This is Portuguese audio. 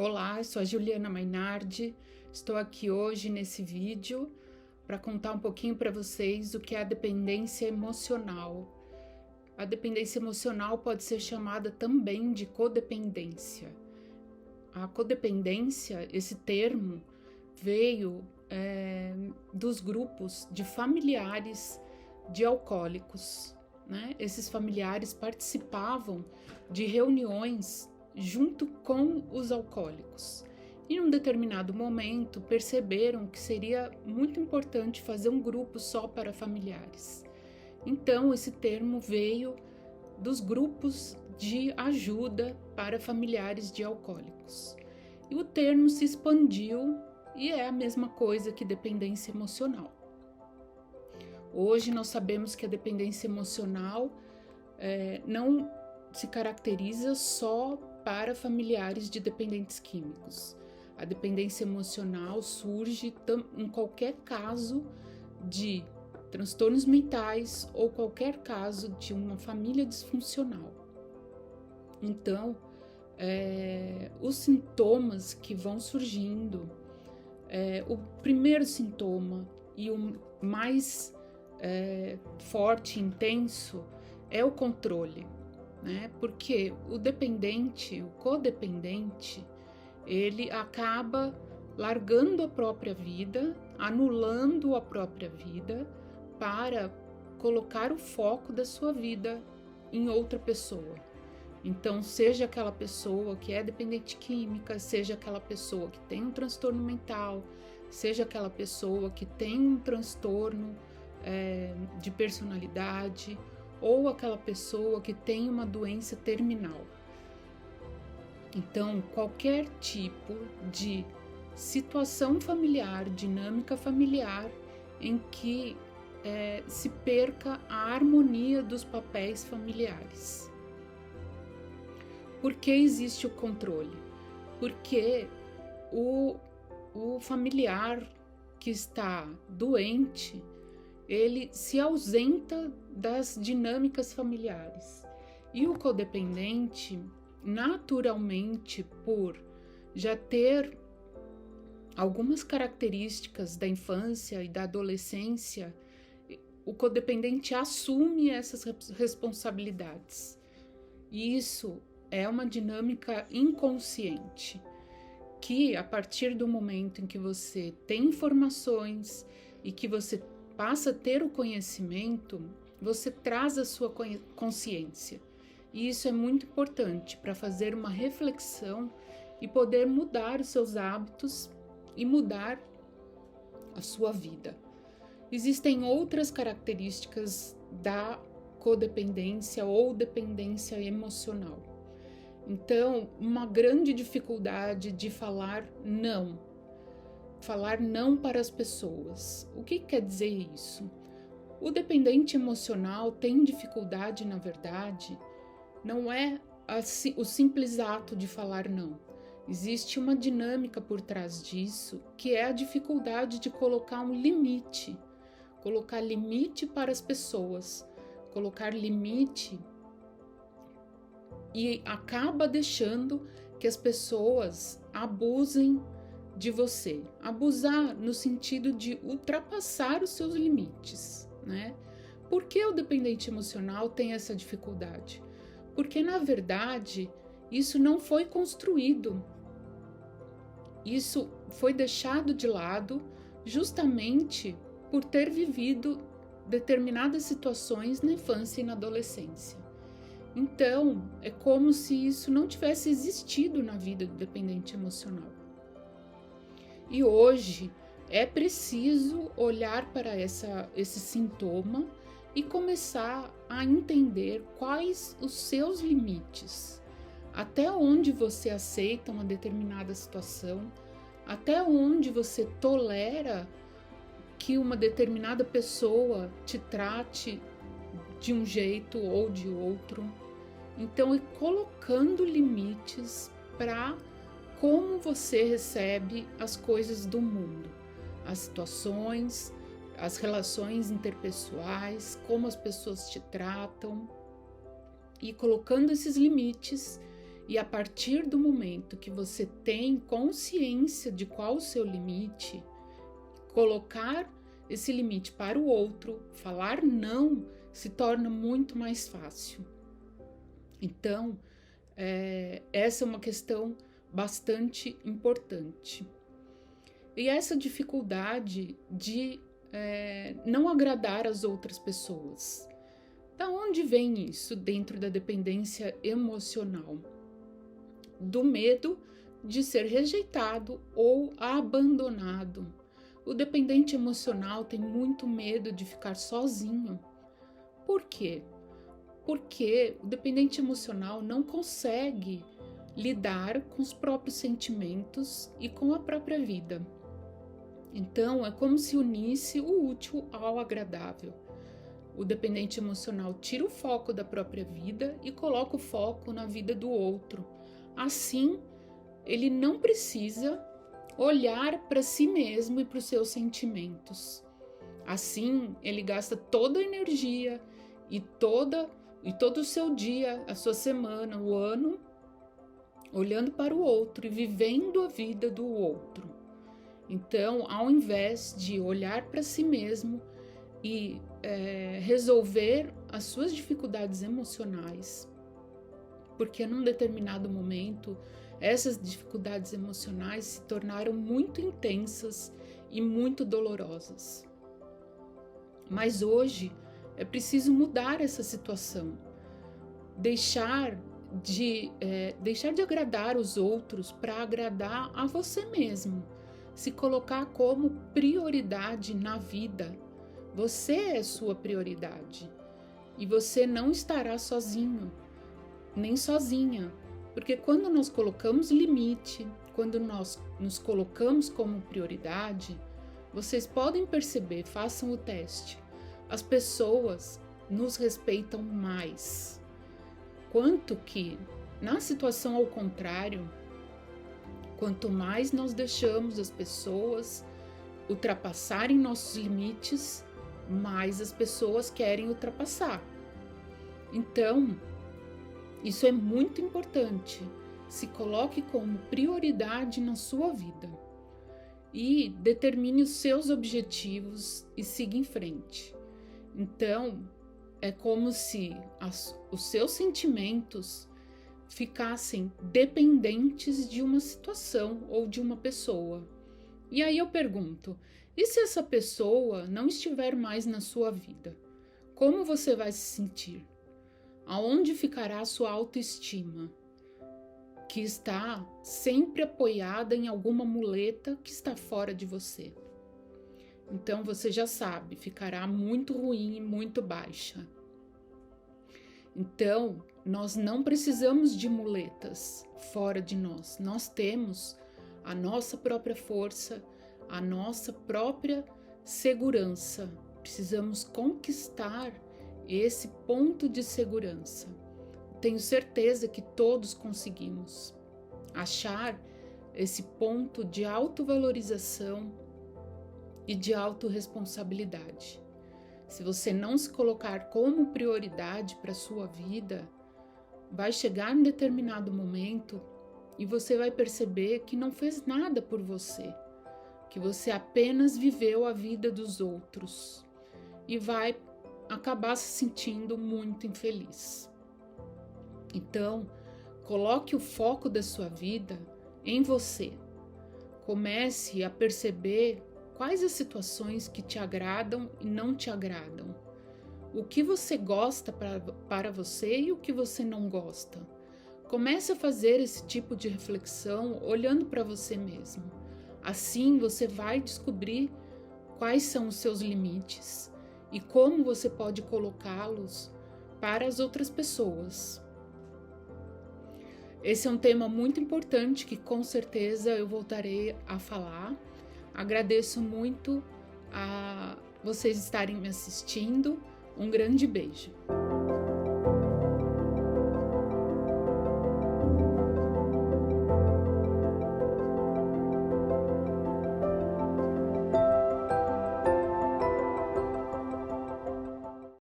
Olá, eu sou a Juliana Mainardi, estou aqui hoje nesse vídeo para contar um pouquinho para vocês o que é a dependência emocional. A dependência emocional pode ser chamada também de codependência. A codependência, esse termo, veio dos grupos de familiares de alcoólicos, né? Esses familiares participavam de reuniões junto com os alcoólicos. E num determinado momento perceberam que seria muito importante fazer um grupo só para familiares. Então esse termo veio dos grupos de ajuda para familiares de alcoólicos. E o termo se expandiu e é a mesma coisa que dependência emocional. Hoje nós sabemos que a dependência emocional não se caracteriza só para familiares de dependentes químicos. A dependência emocional surge em qualquer caso de transtornos mentais ou qualquer caso de uma família disfuncional. Então, os sintomas que vão surgindo, o primeiro sintoma e o mais forte e intenso é o controle. Né? Porque o dependente, o codependente, ele acaba largando a própria vida, anulando a própria vida para colocar o foco da sua vida em outra pessoa. Então, seja aquela pessoa que é dependente química, seja aquela pessoa que tem um transtorno mental, seja aquela pessoa que tem um transtorno de personalidade, ou aquela pessoa que tem uma doença terminal. Então, qualquer tipo de situação familiar, dinâmica familiar, em que se perca a harmonia dos papéis familiares. Por que existe o controle? Porque o familiar que está doente, ele se ausenta das dinâmicas familiares. E o codependente, naturalmente, por já ter algumas características da infância e da adolescência, o codependente assume essas responsabilidades. E isso é uma dinâmica inconsciente, que a partir do momento em que você tem informações e que você passa a ter o conhecimento, você traz a sua consciência. E isso é muito importante para fazer uma reflexão e poder mudar os seus hábitos e mudar a sua vida. Existem outras características da codependência ou dependência emocional. Então, uma grande dificuldade de falar não para as pessoas. O que quer dizer isso? O dependente emocional tem dificuldade, na verdade, não é o simples ato de falar não. Existe uma dinâmica por trás disso, que é a dificuldade de colocar um limite, colocar limite para as pessoas, colocar limite e acaba deixando que as pessoas abusem de você. Abusar no sentido de ultrapassar os seus limites, né? Por que o dependente emocional tem essa dificuldade? Porque, na verdade, isso não foi construído. Isso foi deixado de lado justamente por ter vivido determinadas situações na infância e na adolescência. Então, é como se isso não tivesse existido na vida do dependente emocional. E hoje é preciso olhar para esse sintoma e começar a entender quais os seus limites, até onde você aceita uma determinada situação, até onde você tolera que uma determinada pessoa te trate de um jeito ou de outro. Então, é colocando limites para como você recebe as coisas do mundo, as situações, as relações interpessoais, como as pessoas te tratam, e colocando esses limites E a partir do momento que você tem consciência de qual o seu limite, colocar esse limite para o outro, falar não, se torna muito mais fácil. Então, essa é uma questão bastante importante. E essa dificuldade de não agradar as outras pessoas. Da onde vem isso dentro da dependência emocional? Do medo de ser rejeitado ou abandonado. O dependente emocional tem muito medo de ficar sozinho. Por quê? Porque o dependente emocional não consegue lidar com os próprios sentimentos e com a própria vida. Então, é como se unisse o útil ao agradável. O dependente emocional tira o foco da própria vida e coloca o foco na vida do outro. Assim, ele não precisa olhar para si mesmo e para os seus sentimentos. Assim, ele gasta toda a energia e todo o seu dia, a sua semana, o ano, olhando para o outro e vivendo a vida do outro. Então, ao invés de olhar para si mesmo e resolver as suas dificuldades emocionais, porque num determinado momento essas dificuldades emocionais se tornaram muito intensas e muito dolorosas. Mas hoje é preciso mudar essa situação, deixar de agradar os outros para agradar a você mesmo, se colocar como prioridade na vida. Você é sua prioridade e você não estará sozinho, nem sozinha, porque quando nós colocamos limite, quando nós nos colocamos como prioridade, vocês podem perceber, façam o teste, as pessoas nos respeitam mais. Quanto que, na situação ao contrário, quanto mais nós deixamos as pessoas ultrapassarem nossos limites, mais as pessoas querem ultrapassar. Então, isso é muito importante. Se coloque como prioridade na sua vida e determine os seus objetivos e siga em frente. Então, é como se os seus sentimentos ficassem dependentes de uma situação ou de uma pessoa. E aí eu pergunto, e se essa pessoa não estiver mais na sua vida? Como você vai se sentir? Aonde ficará a sua autoestima, que está sempre apoiada em alguma muleta que está fora de você? Então você já sabe, ficará muito ruim e muito baixa. Então, nós não precisamos de muletas fora de nós. Nós temos a nossa própria força, a nossa própria segurança. Precisamos conquistar esse ponto de segurança. Tenho certeza que todos conseguimos achar esse ponto de autovalorização e de autorresponsabilidade. Se você não se colocar como prioridade para a sua vida, vai chegar em determinado momento e você vai perceber que não fez nada por você, que você apenas viveu a vida dos outros e vai acabar se sentindo muito infeliz. Então, coloque o foco da sua vida em você. Comece a perceber quais as situações que te agradam e não te agradam. O que você gosta para você e o que você não gosta. Comece a fazer esse tipo de reflexão olhando para você mesmo. Assim você vai descobrir quais são os seus limites e como você pode colocá-los para as outras pessoas. Esse é um tema muito importante que com certeza eu voltarei a falar. Agradeço muito a vocês estarem me assistindo. Um grande beijo.